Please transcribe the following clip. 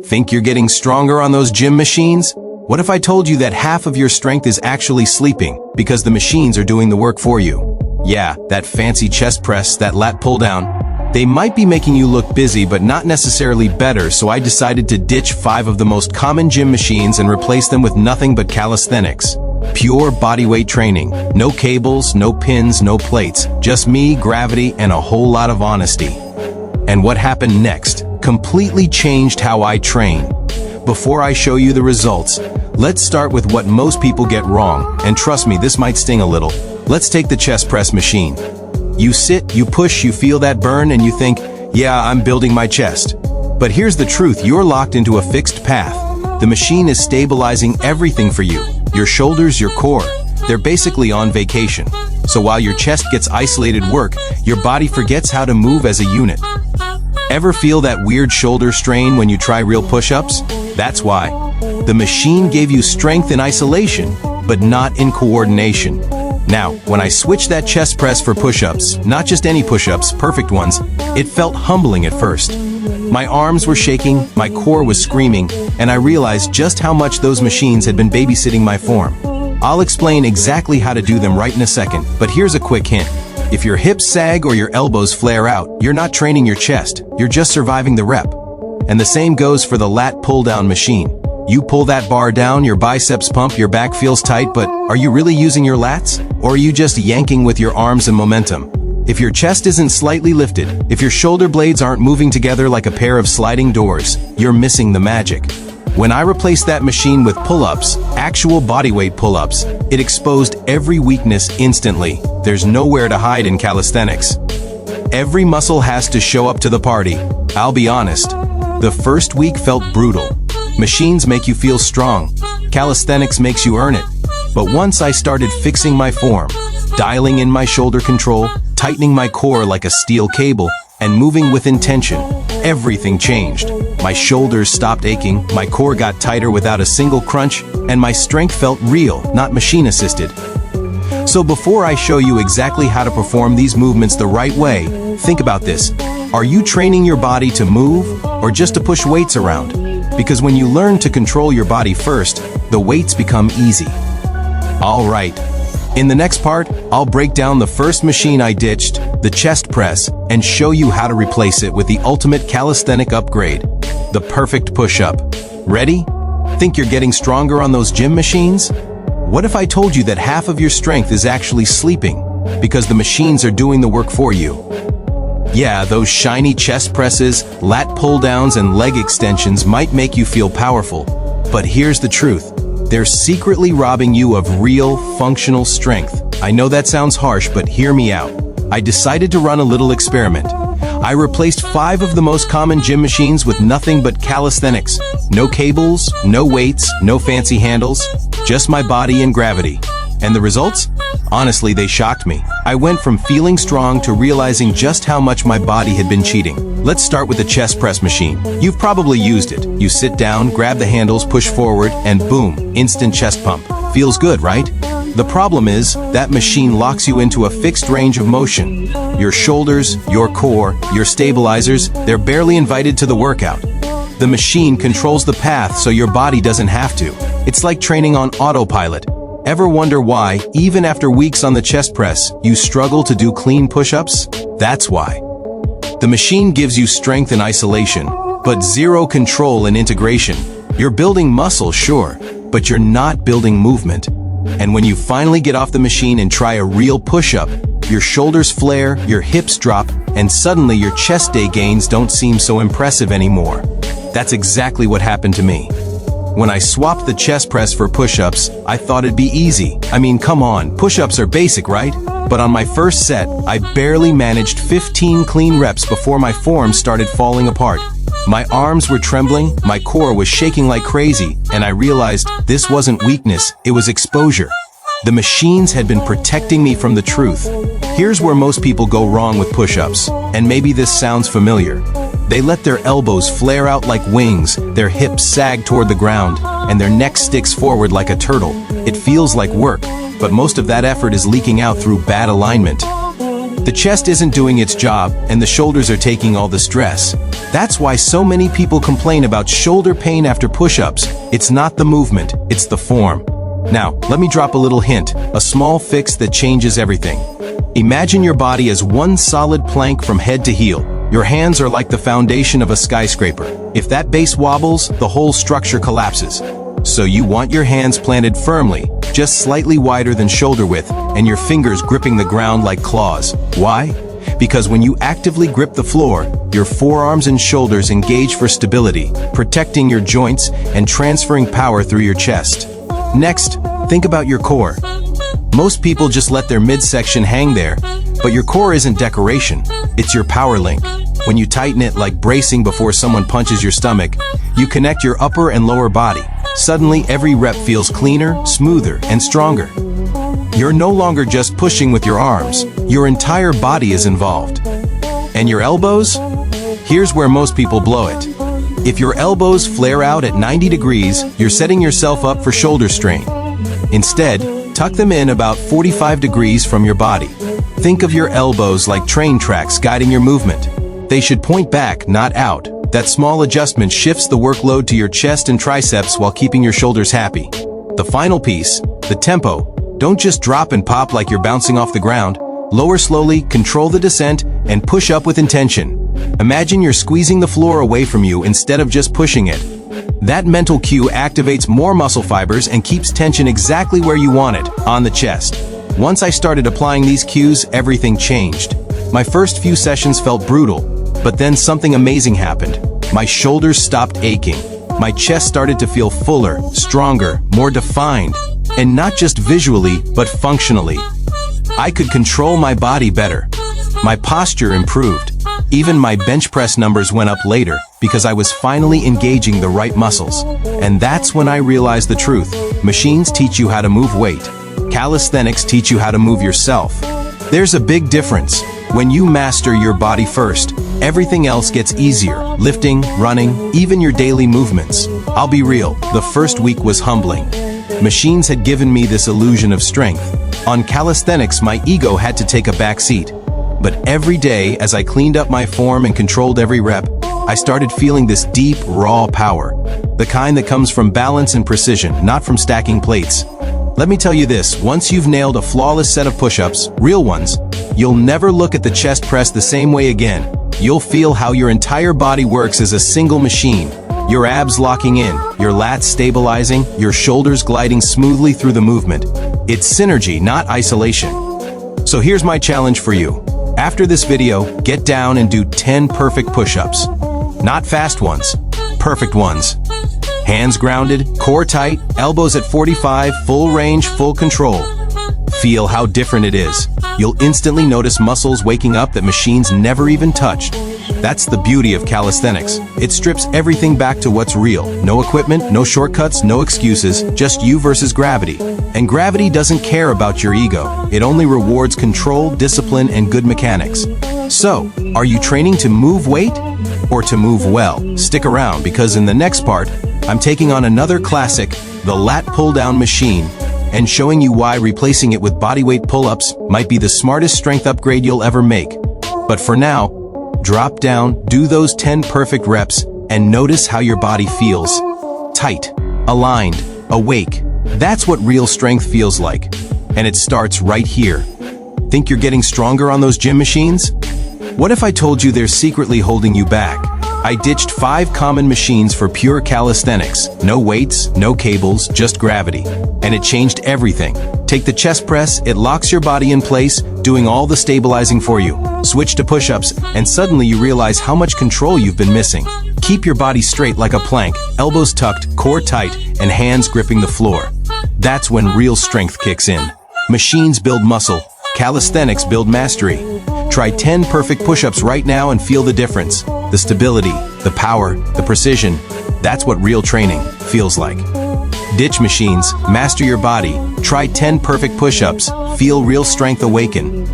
Think you're getting stronger on those gym machines? What if I told you that half of your strength is actually sleeping because the machines are doing the work for you? Yeah, that fancy chest press, that lat pull down. They might be making you look busy but not necessarily better, so I decided to ditch 5 of the most common gym machines and replace them with nothing but calisthenics. Pure bodyweight training. No cables, no pins, no plates. Just me, gravity, and a whole lot of honesty. And what happened next completely changed how I train. Before I show you the results, let's start with what most people get wrong, and trust me, this might sting a little. Let's take the chest press machine. You sit, you push, you feel that burn, and you think, yeah, I'm building my chest. But here's the truth, you're locked into a fixed path. The machine is stabilizing everything for you. Your shoulders, your core, they're basically on vacation. So while your chest gets isolated work, your body forgets how to move as a unit. Ever feel that weird shoulder strain when you try real push-ups? That's why. The machine gave you strength in isolation, but not in coordination. Now, when I switched that chest press for push-ups, not just any push-ups, perfect ones, it felt humbling at first. My arms were shaking, my core was screaming, and I realized just how much those machines had been babysitting my form. I'll explain exactly how to do them right in a second, but here's a quick hint. If your hips sag or your elbows flare out, you're not training your chest, you're just surviving the rep. And the same goes for the lat pull-down machine. You pull that bar down, your biceps pump, your back feels tight, but are you really using your lats? Or are you just yanking with your arms and momentum? If your chest isn't slightly lifted, if your shoulder blades aren't moving together like a pair of sliding doors, you're missing the magic. When I replaced that machine with pull-ups, actual bodyweight pull-ups, it exposed every weakness instantly. There's nowhere to hide in calisthenics. Every muscle has to show up to the party. I'll be honest, the first week felt brutal. Machines make you feel strong. Calisthenics makes you earn it. But once I started fixing my form, dialing in my shoulder control, tightening my core like a steel cable, and moving with intention, everything changed. My shoulders stopped aching, my core got tighter without a single crunch, and my strength felt real, not machine-assisted. So before I show you exactly how to perform these movements the right way, think about this. Are you training your body to move, or just to push weights around? Because when you learn to control your body first, the weights become easy. All right. In the next part, I'll break down the first machine I ditched, the chest press, and show you how to replace it with the ultimate calisthenic upgrade, the perfect push-up. Ready? Think you're getting stronger on those gym machines? What if I told you that half of your strength is actually sleeping, because the machines are doing the work for you? Yeah, those shiny chest presses, lat pull-downs, and leg extensions might make you feel powerful, but here's the truth. They're secretly robbing you of real, functional strength. I know that sounds harsh, but hear me out. I decided to run a little experiment. I replaced 5 of the most common gym machines with nothing but calisthenics. No cables, no weights, no fancy handles, just my body and gravity. And the results? Honestly, they shocked me. I went from feeling strong to realizing just how much my body had been cheating. Let's start with the chest press machine. You've probably used it. You sit down, grab the handles, push forward, and boom, instant chest pump. Feels good, right? The problem is, that machine locks you into a fixed range of motion. Your shoulders, your core, your stabilizers, they're barely invited to the workout. The machine controls the path so your body doesn't have to. It's like training on autopilot. Ever wonder why, even after weeks on the chest press, you struggle to do clean push-ups? That's why. The machine gives you strength in isolation, but zero control in integration. You're building muscle, sure, but you're not building movement. And when you finally get off the machine and try a real push-up, your shoulders flare, your hips drop, and suddenly your chest day gains don't seem so impressive anymore. That's exactly what happened to me. When I swapped the chest press for push-ups, I thought it'd be easy. I mean, come on, push-ups are basic, right? But on my first set, I barely managed 15 clean reps before my form started falling apart. My arms were trembling, my core was shaking like crazy, and I realized this wasn't weakness, it was exposure. The machines had been protecting me from the truth. Here's where most people go wrong with push-ups, and maybe this sounds familiar. They let their elbows flare out like wings, their hips sag toward the ground, and their neck sticks forward like a turtle. It feels like work, but most of that effort is leaking out through bad alignment. The chest isn't doing its job, and the shoulders are taking all the stress. That's why so many people complain about shoulder pain after push-ups. It's not the movement, it's the form. Now, let me drop a little hint, a small fix that changes everything. Imagine your body as one solid plank from head to heel. Your hands are like the foundation of a skyscraper. If that base wobbles, the whole structure collapses. So you want your hands planted firmly, just slightly wider than shoulder width, and your fingers gripping the ground like claws. Why? Because when you actively grip the floor, your forearms and shoulders engage for stability, protecting your joints and transferring power through your chest. Next, think about your core. Most people just let their midsection hang there, but your core isn't decoration, it's your power link. When you tighten it like bracing before someone punches your stomach, you connect your upper and lower body. Suddenly, every rep feels cleaner, smoother, and stronger. You're no longer just pushing with your arms, your entire body is involved. And your elbows? Here's where most people blow it. If your elbows flare out at 90 degrees, you're setting yourself up for shoulder strain. Instead, tuck them in about 45 degrees from your body. Think of your elbows like train tracks guiding your movement. They should point back, not out. That small adjustment shifts the workload to your chest and triceps while keeping your shoulders happy. The final piece, the tempo. Don't just drop and pop like you're bouncing off the ground. Lower slowly, control the descent, and push up with intention. Imagine you're squeezing the floor away from you instead of just pushing it. That mental cue activates more muscle fibers and keeps tension exactly where you want it, on the chest. Once I started applying these cues, everything changed. My first few sessions felt brutal, but then something amazing happened. My shoulders stopped aching. My chest started to feel fuller, stronger, more defined, and not just visually, but functionally. I could control my body better. My posture improved. Even my bench press numbers went up later because I was finally engaging the right muscles. And that's when I realized the truth. Machines teach you how to move weight. Calisthenics teach you how to move yourself. There's a big difference. When you master your body first, everything else gets easier. Lifting, running, even your daily movements. I'll be real, the first week was humbling. Machines had given me this illusion of strength. On calisthenics, my ego had to take a back seat. But every day, as I cleaned up my form and controlled every rep, I started feeling this deep, raw power. The kind that comes from balance and precision, not from stacking plates. Let me tell you this, once you've nailed a flawless set of push-ups, real ones, you'll never look at the chest press the same way again. You'll feel how your entire body works as a single machine. Your abs locking in, your lats stabilizing, your shoulders gliding smoothly through the movement. It's synergy, not isolation. So here's my challenge for you. After this video, get down and do 10 perfect push-ups. Not fast ones, perfect ones. Hands grounded, core tight, elbows at 45, full range, full control. Feel how different it is. You'll instantly notice muscles waking up that machines never even touched. That's the beauty of calisthenics. It strips everything back to what's real. No equipment, no shortcuts, no excuses, just you versus gravity. And gravity doesn't care about your ego. It only rewards control, discipline, and good mechanics. So, are you training to move weight or to move well? Stick around because in the next part, I'm taking on another classic, the Lat Pulldown machine, and showing you why replacing it with bodyweight pull-ups might be the smartest strength upgrade you'll ever make. But for now, drop down, do those 10 perfect reps, and notice how your body feels. Tight, aligned, awake. That's what real strength feels like. And it starts right here. Think you're getting stronger on those gym machines? What if I told you they're secretly holding you back? I ditched 5 common machines for pure calisthenics. No weights, no cables, just gravity. And it changed everything. Take the chest press, it locks your body in place, doing all the stabilizing for you. Switch to push-ups, and suddenly you realize how much control you've been missing. Keep your body straight like a plank, elbows tucked, core tight, and hands gripping the floor. That's when real strength kicks in. Machines build muscle, calisthenics build mastery. Try 10 perfect push-ups right now and feel the difference. The stability, the power, the precision. That's what real training feels like. Ditch machines, master your body. Try 10 perfect push-ups. Feel real strength awaken.